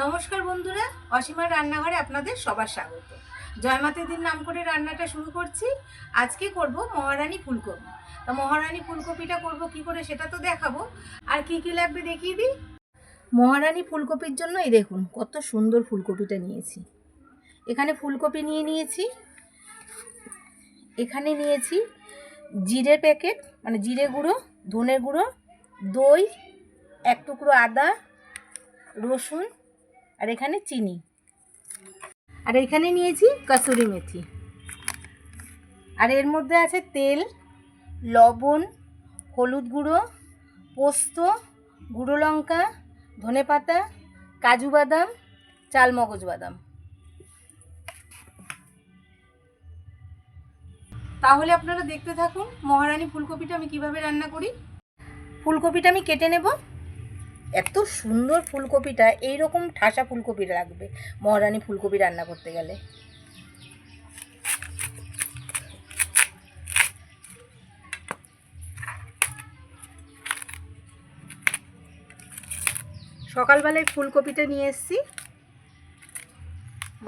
নমস্কার বন্ধুরা, অসীমার রান্নাঘরে আপনাদের সবার স্বাগত। জয়মাতাদির নাম করে রান্নাটা শুরু করছি। আজকে করব মহারানী ফুলকপি। তা মহারানী ফুলকপিটা করব কি করে সেটা তো দেখাবো। আর কি কি লাগবে দেখিয়ে দিই। মহারানী ফুলকপির জন্য এই দেখুন কত সুন্দর ফুলকপিটা নিয়েছি। এখানে ফুলকপি নিয়েছি। এখানে নিয়েছি জিরের প্যাকেট, মানে জিরে গুঁড়ো, ধনে গুঁড়ো, দই, এক টুকরো আদা, রসুন, আর এখানে চিনি, আর এখানে নিয়েছি কসুরি মেথি। আর এর মধ্যে আছে তেল, লবণ, হলুদ গুঁড়ো, পোস্ত, গুঁড়ো লঙ্কা, ধনেপাতা, কাজু বাদাম, চালমগজ বাদাম। তাহলে আপনারা দেখতে থাকুন মহারানী ফুলকপিটা আমি কিভাবে রান্না করি। ফুলকপিটা আমি কেটে নেব। এত সুন্দর ফুলকপিটা, এইরকম ঠাসা ফুলকপি লাগবে মহারানী ফুলকপি রান্না করতে গেলে। সকালবেলায় ফুলকপিটা নিয়ে এসেছি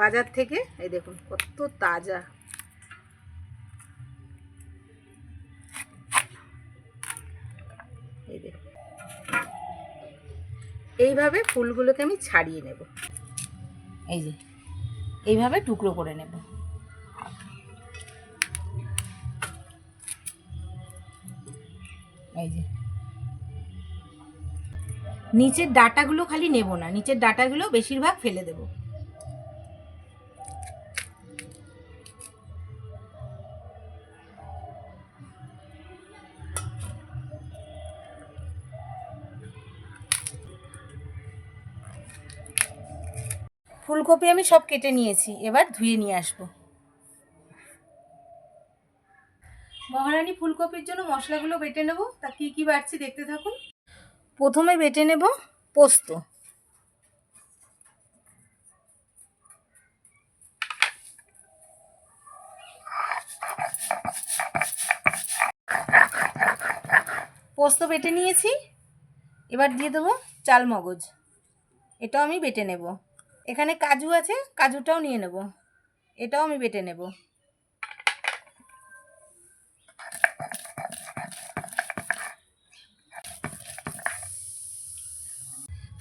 বাজার থেকে। এই দেখুন কত তাজা। এই দেখুন, এইভাবে ফুলগুলোকে আমি ছাড়িয়ে নেব। এই যে এইভাবে টুকরো করে নেব। এই যে নিচের ডাঁটাগুলো খালি নেব না, নিচের ডাঁটাগুলো বেশিরভাগ ফেলে দেব। ফুলকপি আমি সব কেটে নিয়েছি, এবার ধুয়ে নিয়ে আসব। মহারানী ফুলকপির জন্য মশলাগুলো বেটে নেব। তা কি কি বাটছি দেখতে থাকুন। প্রথমে বেটে নেব পোস্ত। পোস্ত বেটে নিয়েছি। এবার দিয়ে দেবো চালমগজ, এটাও আমি বেটে নেব। এখানে কাজু আছে, কাজুটাও নিয়ে নেব, এটাও আমি বেটে নেব।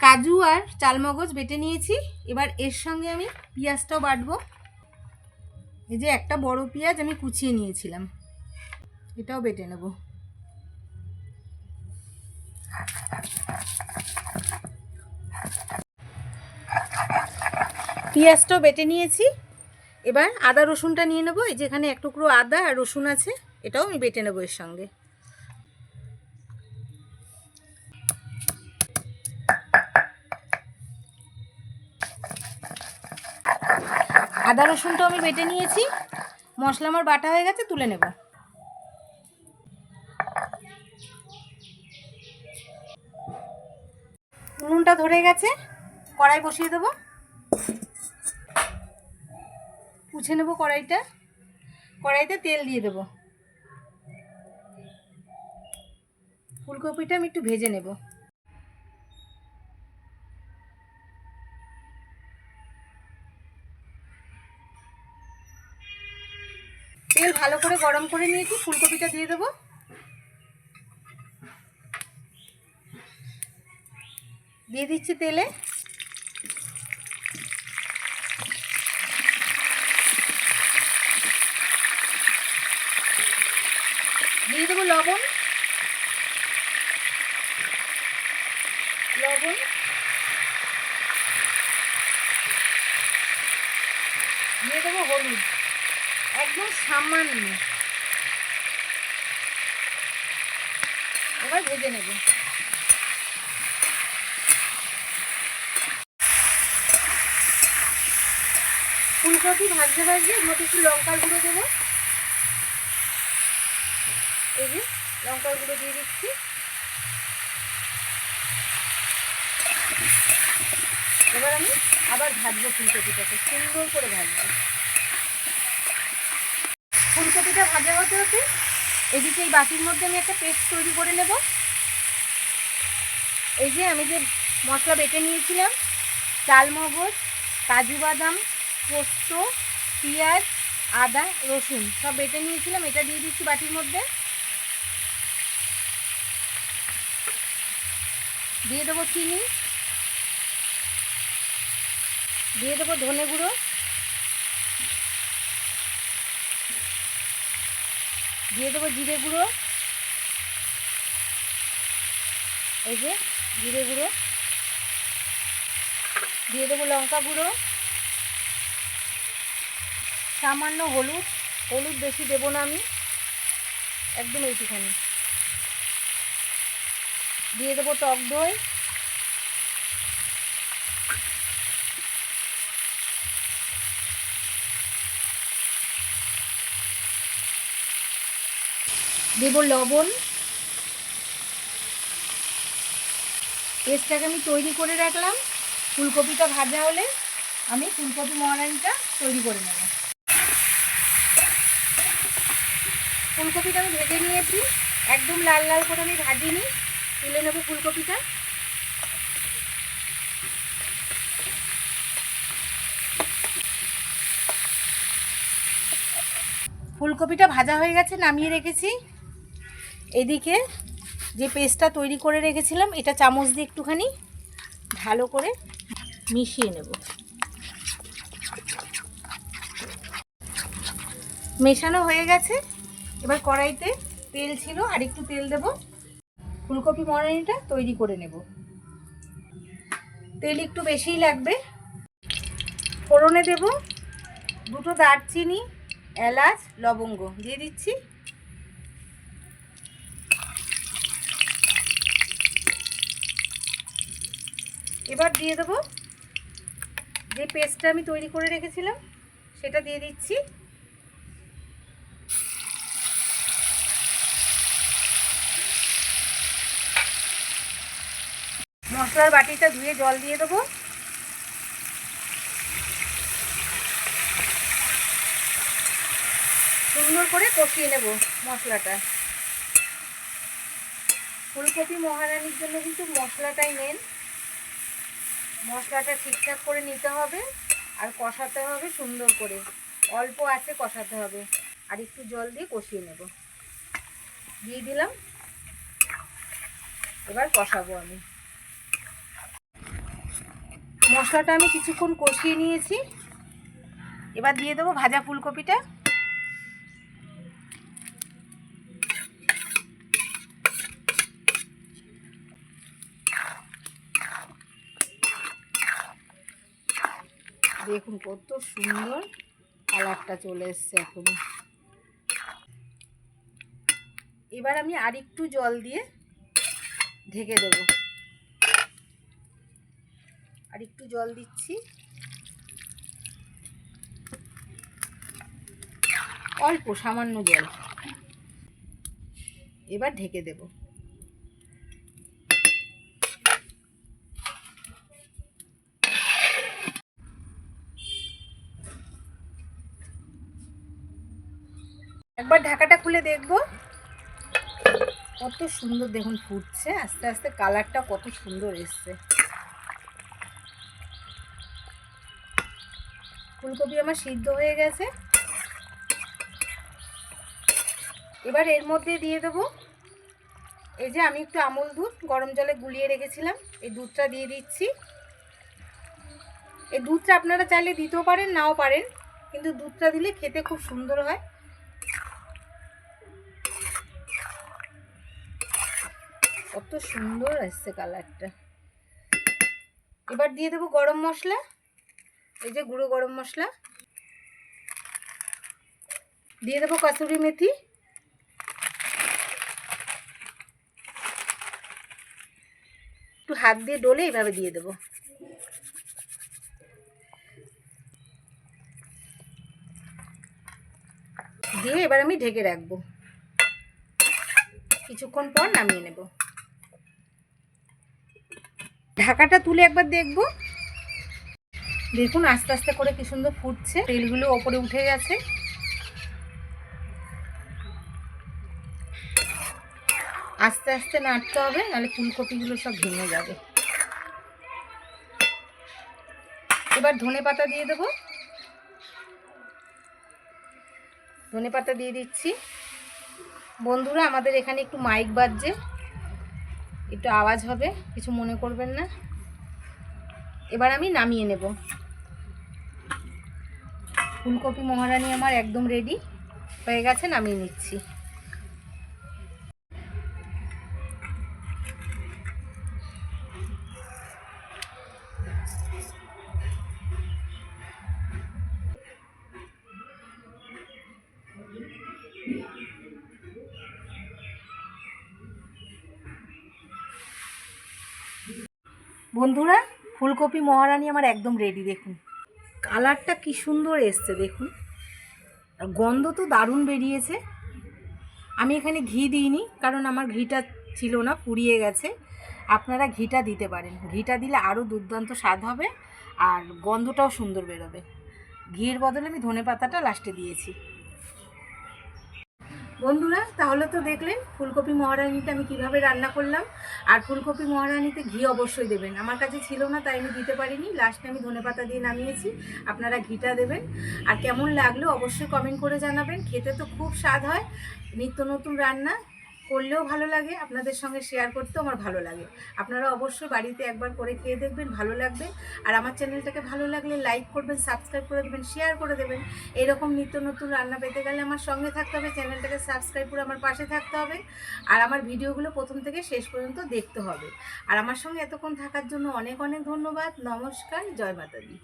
কাজু আর চালমগজ বেটে নিয়েছি। এবার এর সঙ্গে আমি পেঁয়াজটাও বাটবো। এই যে একটা বড় পেঁয়াজ আমি কুচিয়ে নিয়েছিলাম, এটাও বেটে নেব। পেঁয়াজটাও বেটে নিয়েছি। এবার আদা রসুনটা নিয়ে নেব। এই যে এখানে এক টুকরো আদা আর রসুন আছে, এটাও আমি বেটে নেব এর সঙ্গে। আদা রসুনটাও আমি বেটে নিয়েছি। মশলা আমার বাটা হয়ে গেছে, তুলে নেব। উনুনটা ধরে গেছে, কড়াই বসিয়ে দেবো। পুছে নেব কড়াইটা। কড়াইতে তেল দিয়ে দেবো। ফুলকপিটা আমি একটু ভেজে নেব। তেল ভালো করে গরম করে নিয়েছি, ফুলকপিটা দিয়ে দেবো। দিয়ে দিচ্ছি তেলে। দিয়ে দেবো লবণ, লবণ, দিয়ে দেবো হলুদ, একদম সামান্য। এবার ভেজে নেব। ফুলকপি ভাজতে ভাজতে এর মধ্যে একটু লঙ্কার গুঁড়ো দেবো। এই যে লঙ্কার গুঁড়ো দিয়ে দিচ্ছি। এবার আমি আবার ভাজবো ফুলকপিটাকে, সুন্দর করে ভাজবো। ফুলকপিটা ভাজা হতে হতে এদিকে এই বাটির মধ্যে আমি একটা পেস্ট তৈরি করে নেব। এই যে আমি যে মশলা বেটে নিয়েছিলাম চালমগজ, কাজু বাদাম, পোস্ত, পেঁয়াজ, আদা, রসুন সব বেটে নিয়েছিলাম। এটা দিয়ে দিচ্ছি বাটির মধ্যে। দিয়ে দেবো চিনি, দিয়ে দেবো ধনে গুঁড়ো, দিয়ে দেবো জিরে গুঁড়ো, এই যে জিরে গুঁড়ো, দিয়ে দেবো লঙ্কা গুঁড়ো, সামান্য হলুদ, হলুদ বেশি দেবো না আমি, একদম এইটুখানি। দিয়ে দেবো টক দই, দেবো লবণ। পেস্টটাকে আমি তৈরি করে রাখলাম। ফুলকপিটা ভাজা হলে আমি ফুলকপি মহারানিটা তৈরি করে নেব। ফুলকপিটা আমি ভেজে নিয়েছি, একদম লাল লাল করে আমি ভাজিনি। তুলে নেব ফুলকপিটা। ফুলকপিটা ভাজা হয়ে গেছে, নামিয়ে রেখেছি। এদিকে যে পেস্টটা তৈরি করে রেখেছিলাম, এটা চামচ দিয়ে একটুখানি ভালো করে মিশিয়ে নেব। মেশানো হয়ে গেছে। এবার কড়াইতে তেল ছিল, আর একটু তেল দেব। ফুলকপি মহারানিটা তৈরি করে নেব। তেল একটু বেশিই লাগবে। ফোড়নে দেব দুটো দারচিনি, এলাচ, লবঙ্গ দিয়ে দিচ্ছি। এবার দিয়ে দেবো যে পেস্টটা আমি তৈরি করে রেখেছিলাম, সেটা দিয়ে দিচ্ছি। মশলার বাটিটা ধুয়ে জল দিয়ে দেবো। সুন্দর করে কষিয়ে নেব মশলাটা। ফুলকপি মহারানির জন্য কিন্তু মশলাটাই মেন। মশলাটা ঠিকঠাক করে নিতে হবে আর কষাতে হবে সুন্দর করে। অল্প আঁচে কষাতে হবে। আর একটু জল দিয়ে কষিয়ে নেব। দিয়ে দিলাম। এবার কষাবো আমি। মশলাটা আমি কিছুক্ষণ কষিয়ে নিয়েছি। এবার দিয়ে দেবো ভাজা ফুলকপিটা। দেখুন কত সুন্দর কালারটা চলে এসছে এখন। এবার আমি আর একটু জল দিয়ে ঢেকে দেব। আর একটু জল দিচ্ছি, অল্প সামান্য জল। এবার ঢেকে দেব। একবার ঢাকাটা খুলে দেখব কত সুন্দর। দেখুন ফুটছে আস্তে আস্তে, কালারটা কত সুন্দর এসছে। ফুলকপি আমার সিদ্ধ হয়ে গেছে। এবার এর মধ্যে দিয়ে দেবো এই যে আমি একটু আমুল দুধ গরম জলে গুলিয়ে রেখেছিলাম, এই দুধটা দিয়ে দিচ্ছি। এই দুধটা আপনারা চাইলে দিতেও পারেন, নাও পারেন, কিন্তু দুধটা দিলে খেতে খুব সুন্দর হয়। কত সুন্দর আসছে কালারটা। এবার দিয়ে দেবো গরম মশলা, এই যে গুঁড়ো গরম মশলা। দিয়ে দেবো কাসুরি মেথি। একটু হাত দিয়ে ডলে এইভাবে দিয়ে দেবো। দিয়ে এবার আমি ঢেকে রাখবো। কিছুক্ষণ পর নামিয়ে নেব। ঢাকাটা তুলে একবার দেখব। দেখুন আস্তে আস্তে করে কি সুন্দর ফুটছে, তেলগুলো ওপরে উঠে গেছে। আস্তে আস্তে নাড়তে হবে, নাহলে ফুলকপিগুলো সব ভেঙে যাবে। এবার ধনেপাতা দিয়ে দেবো, ধনেপাতা দিয়ে দিচ্ছি। বন্ধুরা আমাদের এখানে একটু মাইক বাজছে, একটু আওয়াজ হবে, কিছু মনে করবেন না। এবার আমি নামিয়ে নেব। ফুলকপি মহারানি আমার একদম রেডি হয়ে গেছে, নামিয়ে নিচ্ছি। বন্ধুরা ফুলকপি মহারানি আমার একদম রেডি। দেখুন কালারটা কি সুন্দর এসছে, দেখুন আর গন্ধ তো দারুণ বেরিয়েছে। আমি এখানে ঘি দিইনি, কারণ আমার ঘিটা ছিল না, পুড়িয়ে গেছে। আপনারা ঘিটা দিতে পারেন, ঘিটা দিলে আরও দুর্দান্ত স্বাদ হবে আর গন্ধটাও সুন্দর বেরোবে। ঘিয়ের বদলে আমি ধনেপাতাটা লাস্টে দিয়েছি। বন্ধুরা তাহলে তো দেখলেন ফুলকপি মহারানিটা আমি কিভাবে রান্না করলাম। আর ফুলকপি মহারানিতে ঘি অবশ্যই দেবেন, আমার কাছে ছিল না তাই আমি দিতে পারিনি, লাস্টে আমি ধনেপাতা দিয়ে নামিয়েছি। আপনারা ঘিটা দেবেন। আর কেমন লাগলো অবশ্যই কমেন্ট করে জানাবেন। খেতে তো খুব স্বাদ হয়, নিত্য নতুন রান্না করলেও ভালো লাগে, আপনাদের সঙ্গে শেয়ার করতেও আমার ভালো লাগে। আপনারা অবশ্যই বাড়িতে একবার করে খেয়ে দেখবেন, ভালো লাগবে। আর আমার চ্যানেলটাকে ভালো লাগলে লাইক করবেন, সাবস্ক্রাইব করে দেবেন, শেয়ার করে দেবেন। এরকম নিত্য নতুন রান্না পেতে গেলে আমার সঙ্গে থাকতে হবে, চ্যানেলটাকে সাবস্ক্রাইব করে আমার পাশে থাকতে হবে। আর আমার ভিডিওগুলো প্রথম থেকে শেষ পর্যন্ত দেখতে হবে। আর আমার সঙ্গে এতক্ষণ থাকার জন্য অনেক অনেক ধন্যবাদ। নমস্কার, জয় মাতা দি।